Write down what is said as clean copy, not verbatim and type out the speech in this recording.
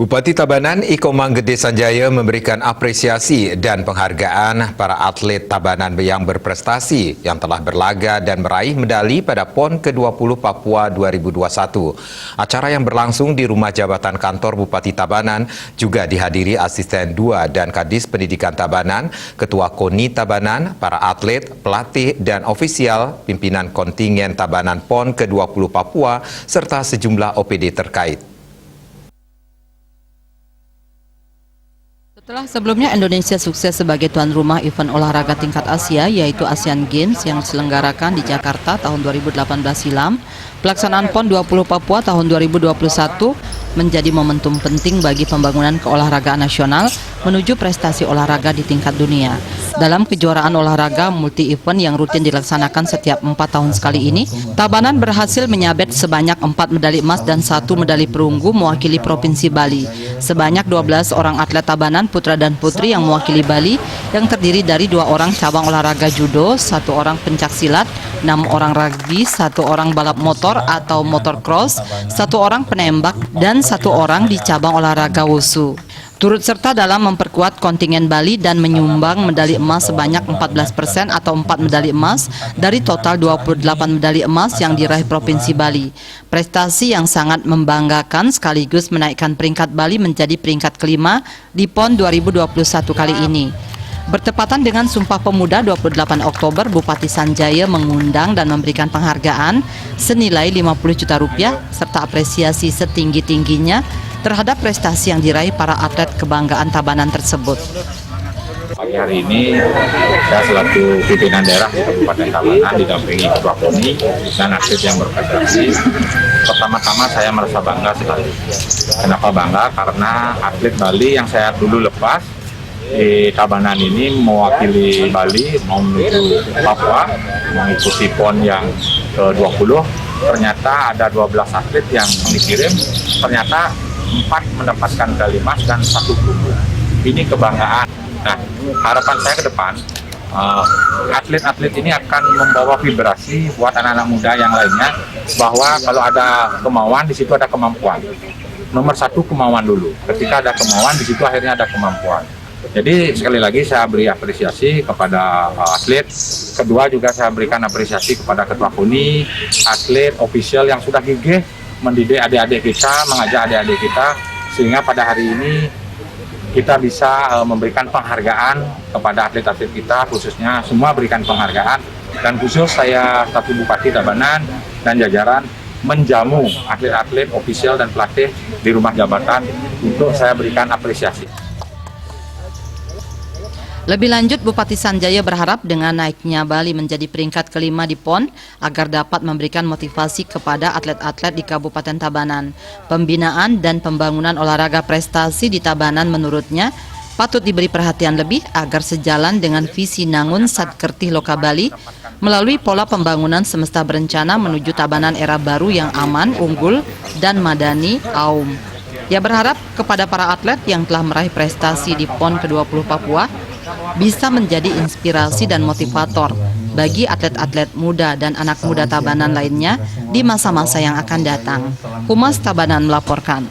Bupati Tabanan Iko Manggede Sanjaya memberikan apresiasi dan penghargaan para atlet Tabanan yang berprestasi yang telah berlaga dan meraih medali pada PON ke-20 Papua 2021. Acara yang berlangsung di Rumah Jabatan Kantor Bupati Tabanan juga dihadiri Asisten 2 dan Kadis Pendidikan Tabanan, Ketua KONI Tabanan, para atlet, pelatih, dan ofisial pimpinan kontingen Tabanan PON ke-20 Papua serta sejumlah OPD terkait. Setelah sebelumnya Indonesia sukses sebagai tuan rumah event olahraga tingkat Asia yaitu Asian Games yang diselenggarakan di Jakarta tahun 2018 silam, pelaksanaan PON 20 Papua tahun 2021 menjadi momentum penting bagi pembangunan keolahragaan nasional menuju prestasi olahraga di tingkat dunia. Dalam kejuaraan olahraga multi-event yang rutin dilaksanakan setiap 4 tahun sekali ini, Tabanan berhasil menyabet sebanyak 4 medali emas dan 1 medali perunggu mewakili Provinsi Bali. Sebanyak 12 orang atlet Tabanan putra dan putri yang mewakili Bali yang terdiri dari 2 orang cabang olahraga judo, 1 orang pencak silat, 6 orang rugby, 1 orang balap motor atau motor cross, 1 orang penembak, dan 1 orang di cabang olahraga wushu. Turut serta dalam memperkuat kontingen Bali dan menyumbang medali emas sebanyak 14% atau 4 medali emas dari total 28 medali emas yang diraih Provinsi Bali. Prestasi yang sangat membanggakan sekaligus menaikkan peringkat Bali menjadi peringkat kelima di PON 2021 kali ini. Bertepatan dengan Sumpah Pemuda 28 Oktober, Bupati Sanjaya mengundang dan memberikan penghargaan senilai 50 juta rupiah serta apresiasi setinggi-tingginya terhadap prestasi yang diraih para atlet kebanggaan Tabanan tersebut. Pagi hari ini saya selaku pimpinan daerah di Kabupaten Tabanan didampingi Ketua KONI dan atlet yang berprestasi. Pertama-tama saya merasa bangga sekali. Kenapa bangga? Karena atlet Bali yang saya dulu lepas di Tabanan ini mewakili Bali mau menuju Papua mengikuti PON yang ke-20. Ternyata ada 12 atlet yang dikirim, ternyata 4 mendapatkan medali emas dan 1 perunggu. Ini kebanggaan. Nah, harapan saya ke depan, atlet-atlet ini akan membawa vibrasi buat anak-anak muda yang lainnya bahwa kalau ada kemauan, di situ ada kemampuan. Nomor 1 kemauan dulu. Ketika ada kemauan, di situ akhirnya ada kemampuan. Jadi sekali lagi saya beri apresiasi kepada atlet. Kedua juga saya berikan apresiasi kepada Ketua KONI, atlet, ofisial yang sudah gigih mendidik adik-adik kita, mengajak adik-adik kita, sehingga pada hari ini kita bisa memberikan penghargaan kepada atlet-atlet kita, khususnya semua berikan penghargaan, dan khusus saya satu Bupati Tabanan dan jajaran menjamu atlet-atlet, ofisial dan pelatih di rumah jabatan untuk saya berikan apresiasi. Lebih lanjut, Bupati Sanjaya berharap dengan naiknya Bali menjadi peringkat kelima di PON agar dapat memberikan motivasi kepada atlet-atlet di Kabupaten Tabanan. Pembinaan dan pembangunan olahraga prestasi di Tabanan menurutnya patut diberi perhatian lebih agar sejalan dengan visi Nangun Satkertih Loka Bali melalui pola pembangunan semesta berencana menuju Tabanan era baru yang aman, unggul, dan madani aum. Ia berharap kepada para atlet yang telah meraih prestasi di PON ke-20 Papua bisa menjadi inspirasi dan motivator bagi atlet-atlet muda dan anak muda Tabanan lainnya di masa-masa yang akan datang. Humas Tabanan melaporkan.